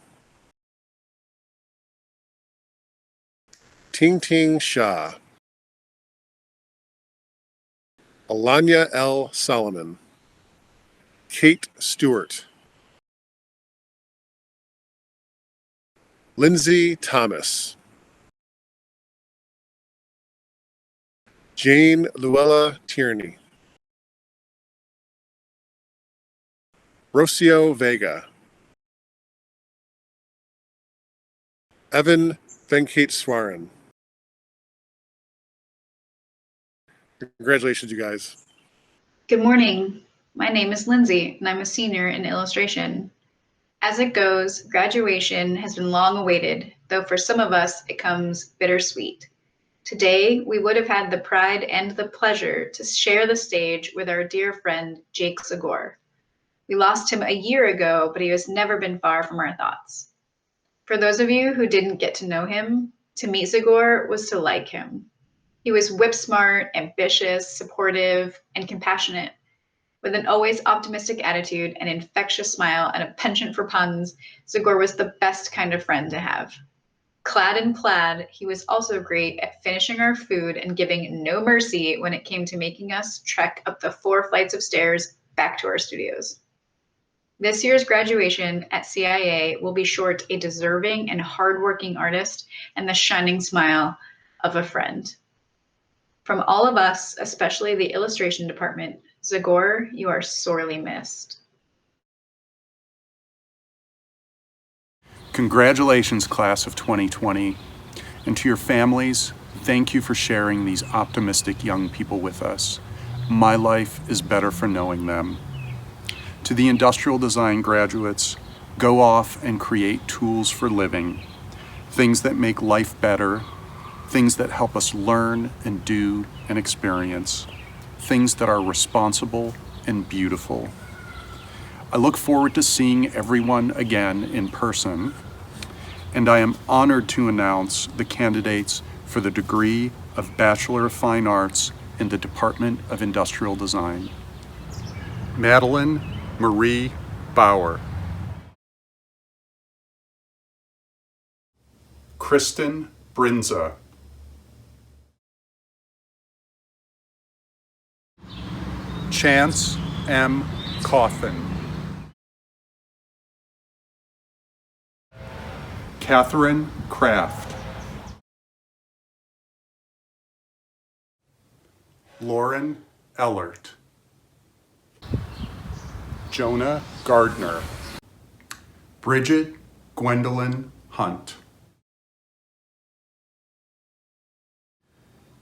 Speaker 12: Ting Ting Shah. Alanya L. Solomon. Kate Stewart. Lindsay Thomas. Jane Luella Tierney. Rocio Vega. Evan Venkateswaran. Congratulations, you guys.
Speaker 13: Good morning. My name is Lindsay, and I'm a senior in illustration. As it goes, graduation has been long awaited, though for some of us it comes bittersweet. Today, we would have had the pride and the pleasure to share the stage with our dear friend, Jake Zagor. We lost him a year ago, but he has never been far from our thoughts. For those of you who didn't get to know him, to meet Zagor was to like him. He was whip smart, ambitious, supportive, and compassionate. With an always optimistic attitude, an infectious smile, and a penchant for puns, Zagor was the best kind of friend to have. Clad in plaid, he was also great at finishing our food and giving no mercy when it came to making us trek up the 4 flights of stairs back to our studios. This year's graduation at CIA will be short a deserving and hardworking artist and the shining smile of a friend. From all of us, especially the illustration department, Zagor, you are sorely missed.
Speaker 14: Congratulations, class of 2020. And to your families, thank you for sharing these optimistic young people with us. My life is better for knowing them. To the industrial design graduates, go off and create tools for living, things that make life better, things that help us learn and do and experience, things that are responsible and beautiful. I look forward to seeing everyone again in person, and I am honored to announce the candidates for the degree of Bachelor of Fine Arts in the Department of Industrial Design. Madeline Marie Bauer. Kristen Brinza. Chance M. Coffin. Catherine Kraft. Lauren Ellert. Jonah Gardner. Bridget Gwendolyn Hunt.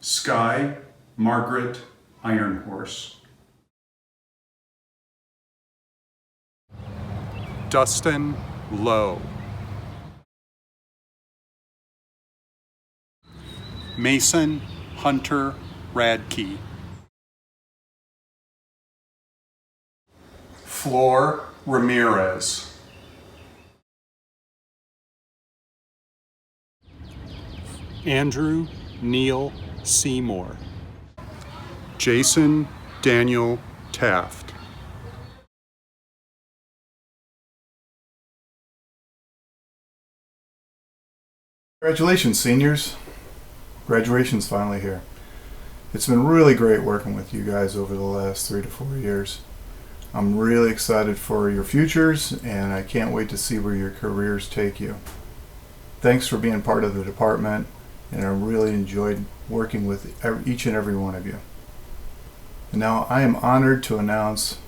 Speaker 14: Sky Margaret Ironhorse. Dustin Lowe. Mason Hunter Radke. Flor Ramirez. Andrew Neil Seymour. Jason Daniel Taft.
Speaker 15: Congratulations, seniors. Graduation's finally here. It's been really great working with you guys over the last 3 to 4 years. I'm really excited for your futures, and I can't wait to see where your careers take you. Thanks for being part of the department, and I really enjoyed working with each and every one of you. And now I am honored to announce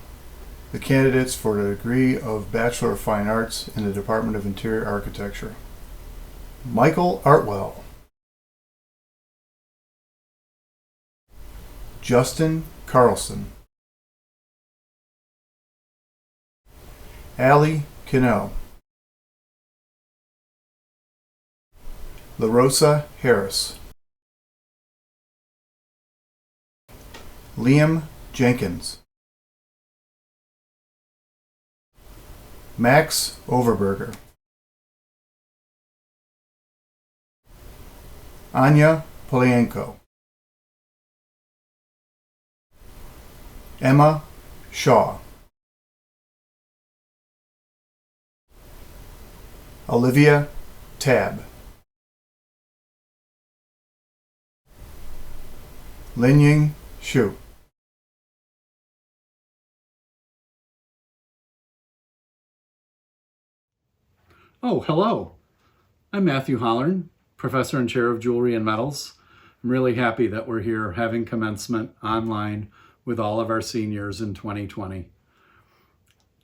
Speaker 15: the candidates for the degree of Bachelor of Fine Arts in the Department of Interior Architecture. Michael Artwell. Justin Carlson. Allie Cano. LaRosa Harris. Liam Jenkins. Max Overberger. Anya Polienko. Emma Shaw. Olivia Tabb. Linying Shu.
Speaker 16: Oh, hello. I'm Matthew Hollern, Professor and Chair of Jewelry and Metals. I'm really happy that we're here having commencement online with all of our seniors in 2020.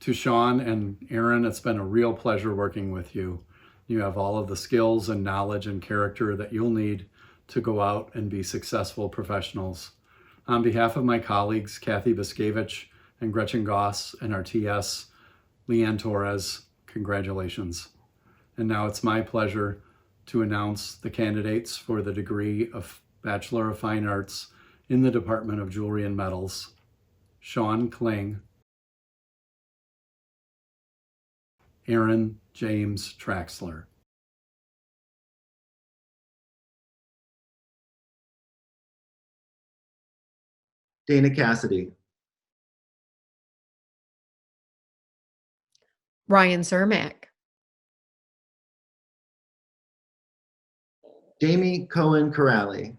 Speaker 16: To Sean and Aaron, it's been a real pleasure working with you. You have all of the skills and knowledge and character that you'll need to go out and be successful professionals. On behalf of my colleagues, Kathy Biskevich and Gretchen Goss, and our TS, Leanne Torres, congratulations. And now it's my pleasure to announce the candidates for the degree of Bachelor of Fine Arts in the Department of Jewelry and Metals. Sean Kling, Aaron James Traxler.
Speaker 17: Dana Cassidy.
Speaker 18: Ryan Zermack.
Speaker 17: Jamie Cohen Corrali.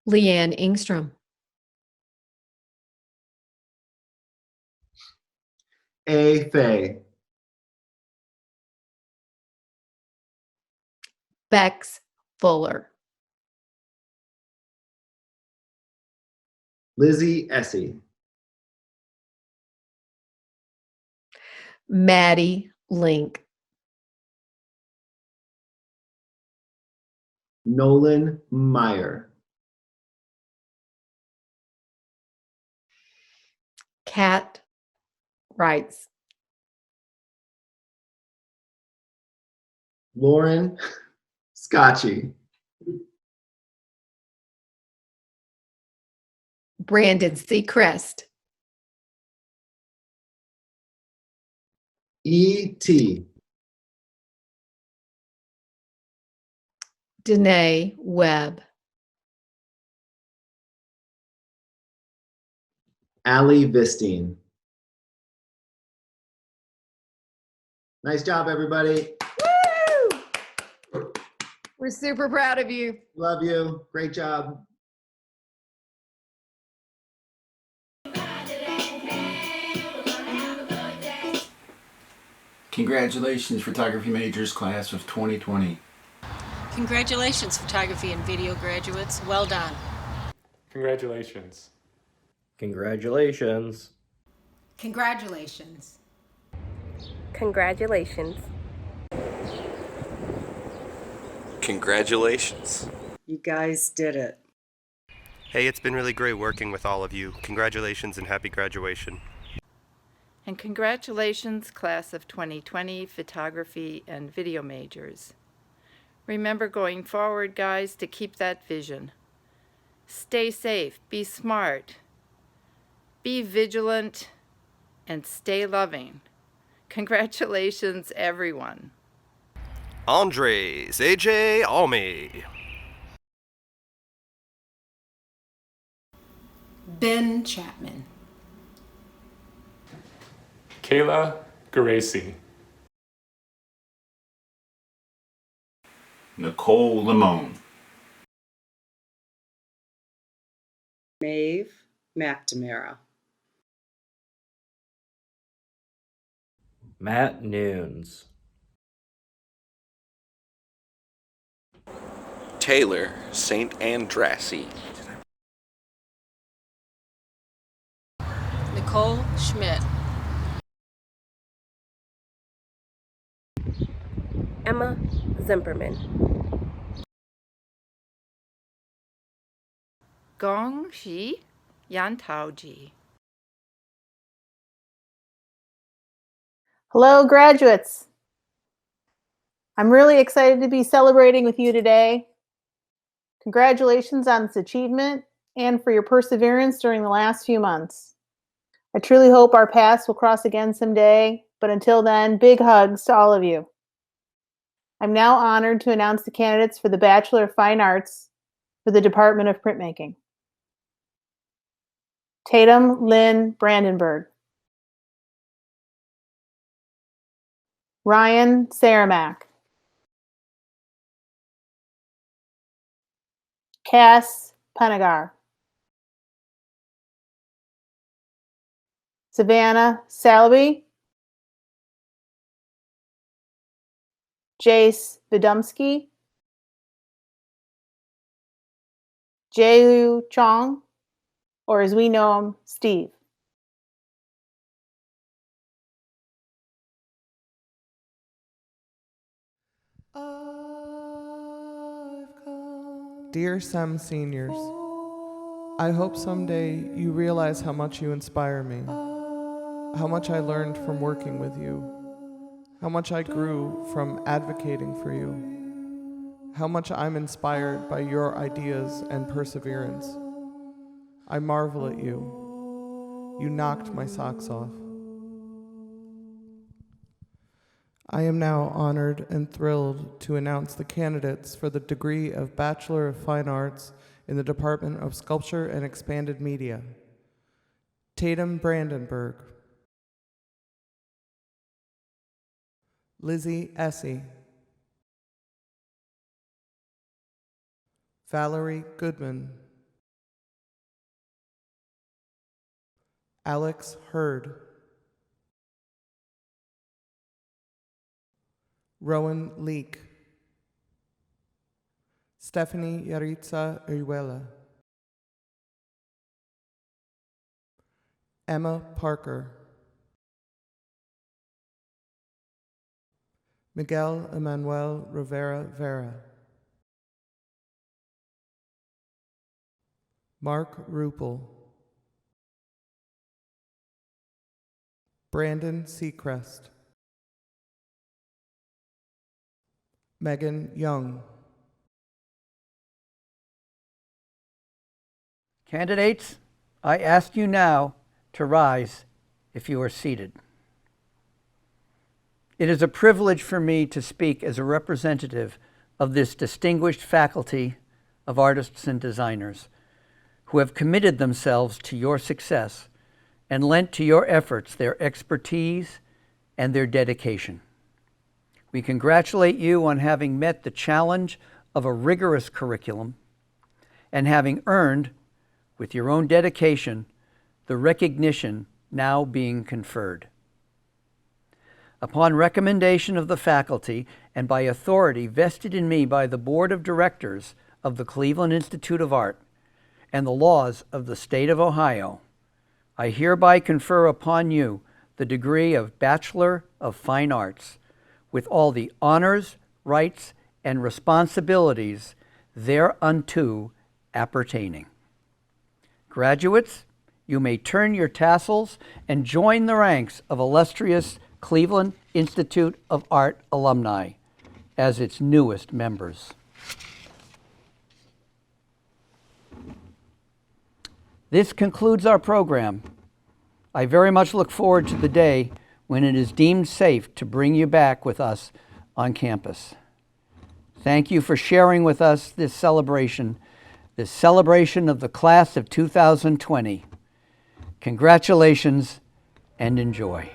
Speaker 18: Leanne Ingstrom.
Speaker 17: A. Fay.
Speaker 18: Bex Fuller.
Speaker 17: Lizzie Essie.
Speaker 18: Maddie Link.
Speaker 17: Nolan Meyer.
Speaker 18: Kat Wrights.
Speaker 17: Lauren Scotchy.
Speaker 18: Brandon Seacrest.
Speaker 17: E.T.
Speaker 18: Danae Webb.
Speaker 17: Allie Vistine. Nice job, everybody.
Speaker 18: Woo! We're super proud of you.
Speaker 17: Love you. Great job.
Speaker 19: Congratulations, photography majors class of 2020.
Speaker 20: Congratulations, photography and video graduates. Well done.
Speaker 21: Congratulations.
Speaker 22: Congratulations.
Speaker 20: Congratulations.
Speaker 23: Congratulations.
Speaker 24: Congratulations.
Speaker 25: You guys did it.
Speaker 24: Hey, it's been really great working with all of you. Congratulations and happy graduation.
Speaker 26: And congratulations, class of 2020 photography and video majors. Remember going forward, guys, to keep that vision. Stay safe, be smart, be vigilant, and stay loving. Congratulations, everyone.
Speaker 24: Andres, AJ, Almy.
Speaker 20: Ben Chapman.
Speaker 21: Kayla Garaci.
Speaker 19: Nicole Limon.
Speaker 25: Maeve McNamara.
Speaker 22: Matt Nunes.
Speaker 24: Taylor St. Andrassy.
Speaker 20: Nicole Schmidt.
Speaker 23: Emma Zimperman.
Speaker 26: Gong Shi Yan Taoji.
Speaker 27: Hello, graduates. I'm really excited to be celebrating with you today. Congratulations on this achievement and for your perseverance during the last few months. I truly hope our paths will cross again someday, but until then, big hugs to all of you. I'm now honored to announce the candidates for the Bachelor of Fine Arts for the Department of Printmaking. Tatum Lynn Brandenburg. Ryan Saramack. Cass Panagar. Savannah Salby. Jace Vidomsky. Jaelu Chong, or as we know him, Steve.
Speaker 28: Dear SEM seniors, I hope someday you realize how much you inspire me, how much I learned from working with you, how much I grew from advocating for you, how much I'm inspired by your ideas and perseverance. I marvel at you. You knocked my socks off. I am now honored and thrilled to announce the candidates for the degree of Bachelor of Fine Arts in the Department of Sculpture and Expanded Media. Tatum Brandenburg. Lizzie Essie. Valerie Goodman. Alex Hurd. Rowan Leek, Stephanie Yaritza Uyuela, Emma Parker, Miguel Emanuel Rivera Vera, Mark Rupel, Brandon Seacrest, Megan Young.
Speaker 1: Candidates, I ask you now to rise if you are seated. It is a privilege for me to speak as a representative of this distinguished faculty of artists and designers who have committed themselves to your success and lent to your efforts their expertise and their dedication. We congratulate you on having met the challenge of a rigorous curriculum and having earned, with your own dedication, the recognition now being conferred. Upon recommendation of the faculty and by authority vested in me by the Board of Directors of the Cleveland Institute of Art and the laws of the state of Ohio, I hereby confer upon you the degree of Bachelor of Fine Arts with all the honors, rights, and responsibilities thereunto appertaining. Graduates, you may turn your tassels and join the ranks of illustrious Cleveland Institute of Art alumni as its newest members. This concludes our program. I very much look forward to the day when it is deemed safe to bring you back with us on campus. Thank you for sharing with us this celebration of the class of 2020. Congratulations and enjoy.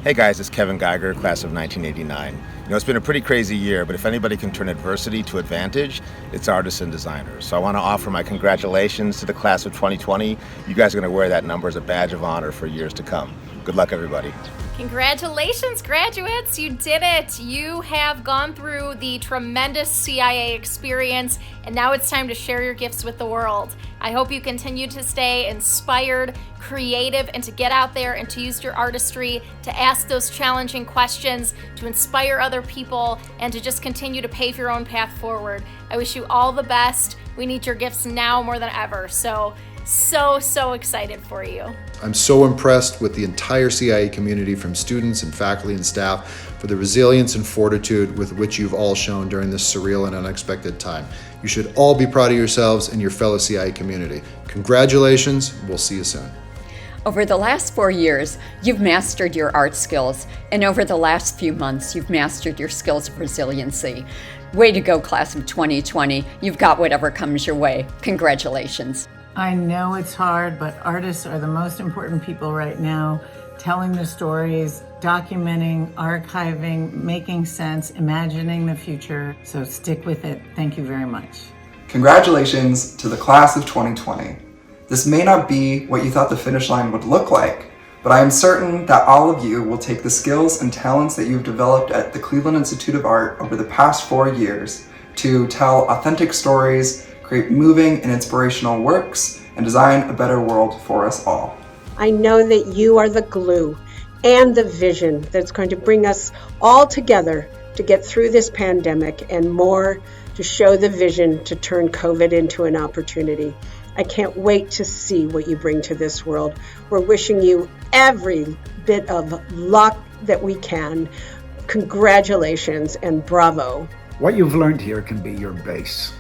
Speaker 2: Hey guys, it's Kevin Geiger, class of 1989. You know, it's been a pretty crazy year, but if anybody can turn adversity to advantage, it's artists and designers. So I want to offer my congratulations to the class of 2020. You guys are going to wear that number as a badge of honor for years to come. Good luck, everybody.
Speaker 3: Congratulations, graduates! You did it! You have gone through the tremendous CIA experience, and now it's time to share your gifts with the world. I hope you continue to stay inspired, creative, and to get out there and to use your artistry to ask those challenging questions, to inspire other people, and to just continue to pave your own path forward. I wish you all the best. We need your gifts now more than ever, so excited for you.
Speaker 4: I'm so impressed with the entire CIA community, from students and faculty and staff, for the resilience and fortitude with which you've all shown during this surreal and unexpected time. You should all be proud of yourselves and your fellow CIA community. Congratulations, we'll see you soon.
Speaker 5: Over the last 4 years, you've mastered your art skills, and over the last few months, you've mastered your skills of resiliency. Way to go, class of 2020. You've got whatever comes your way. Congratulations.
Speaker 6: I know it's hard, but artists are the most important people right now, telling the stories, documenting, archiving, making sense, imagining the future. So stick with it. Thank you very much.
Speaker 7: Congratulations to the class of 2020. This may not be what you thought the finish line would look like, but I am certain that all of you will take the skills and talents that you've developed at the Cleveland Institute of Art over the past 4 years to tell authentic stories, create moving and inspirational works, and design a better world for us all.
Speaker 22: I know that you are the glue and the vision that's going to bring us all together to get through this pandemic and more, to show the vision to turn COVID into an opportunity. I can't wait to see what you bring to this world. We're wishing you every bit of luck that we can. Congratulations and bravo.
Speaker 29: What you've learned here can be your base.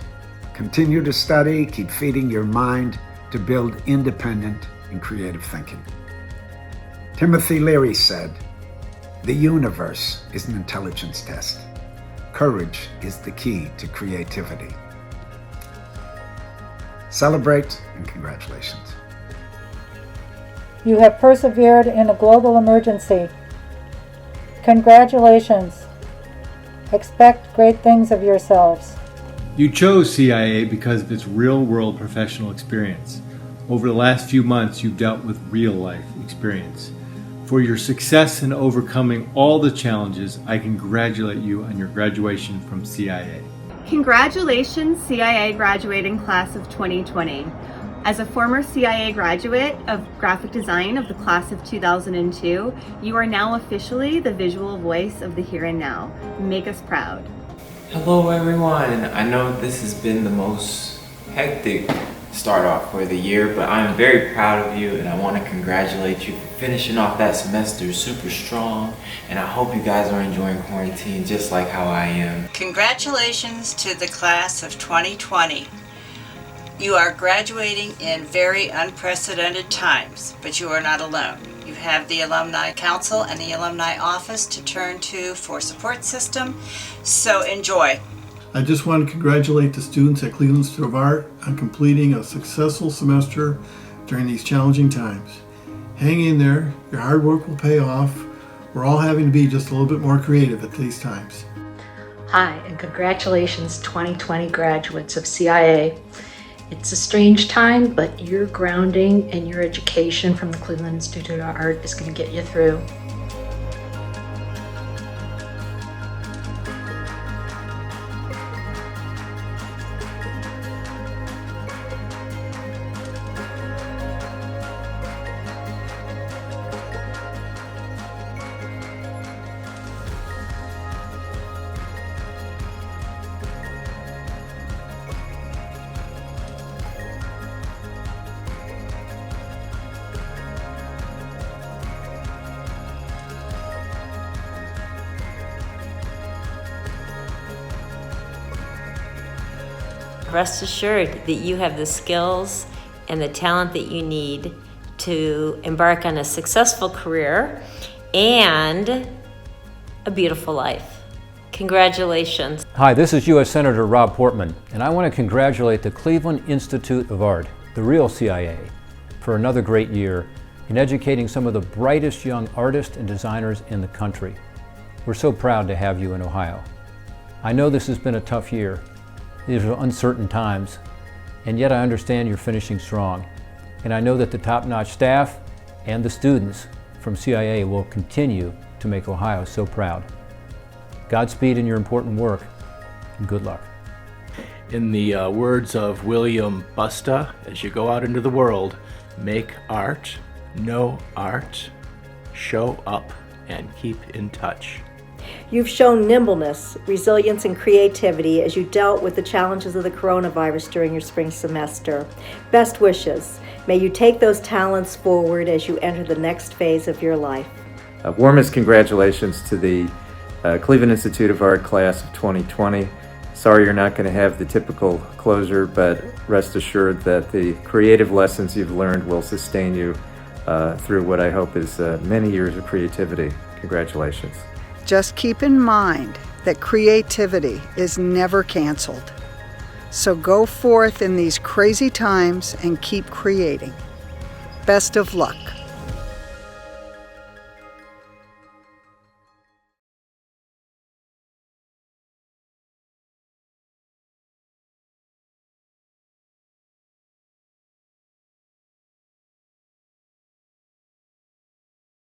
Speaker 29: Continue to study, keep feeding your mind to build independent and creative thinking. Timothy Leary said, "The universe is an intelligence test. Courage is the key to creativity." Celebrate and congratulations.
Speaker 8: You have persevered in a global emergency. Congratulations. Expect great things of yourselves.
Speaker 9: You chose CIA because of its real-world professional experience. Over the last few months, you've dealt with real-life experience. For your success in overcoming all the challenges, I congratulate you on your graduation from CIA.
Speaker 10: Congratulations, CIA graduating class of 2020. As a former CIA graduate of graphic design of the class of 2002, you are now officially the visual voice of the here and now. Make us proud.
Speaker 11: Hello everyone. I know this has been the most hectic start off for the year, but I'm very proud of you and I want to congratulate you for finishing off that semester super strong, and I hope you guys are enjoying quarantine just like how I am.
Speaker 12: Congratulations to the class of 2020. You are graduating in very unprecedented times, but you are not alone. You have the Alumni Council and the Alumni Office to turn to for support system, so enjoy.
Speaker 13: I just want to congratulate the students at Cleveland Institute of Art on completing a successful semester during these challenging times. Hang in there, your hard work will pay off. We're all having to be just a little bit more creative at these times.
Speaker 14: Hi, and congratulations 2020 graduates of CIA. It's a strange time, but your grounding and your education from the Cleveland Institute of Art is going to get you through.
Speaker 15: Rest assured that you have the skills and the talent that you need to embark on a successful career and a beautiful life. Congratulations.
Speaker 16: Hi, this is U.S. Senator Rob Portman, and I want to congratulate the Cleveland Institute of Art, the real CIA, for another great year in educating some of the brightest young artists and designers in the country. We're so proud to have you in Ohio. I know this has been a tough year. These are uncertain times, and yet I understand you're finishing strong. And I know that the top-notch staff and the students from CIA will continue to make Ohio so proud. Godspeed in your important work, and good luck.
Speaker 30: In the words of William Busta, as you go out into the world, make art, know art, show up, and keep in touch.
Speaker 31: You've shown nimbleness, resilience, and creativity as you dealt with the challenges of the coronavirus during your spring semester. Best wishes. May you take those talents forward as you enter the next phase of your life.
Speaker 32: Warmest congratulations to the Cleveland Institute of Art class of 2020. Sorry you're not going to have the typical closure, but rest assured that the creative lessons you've learned will sustain you through what I hope is many years of creativity. Congratulations.
Speaker 33: Just keep in mind that creativity is never canceled. So go forth in these crazy times and keep creating. Best of luck.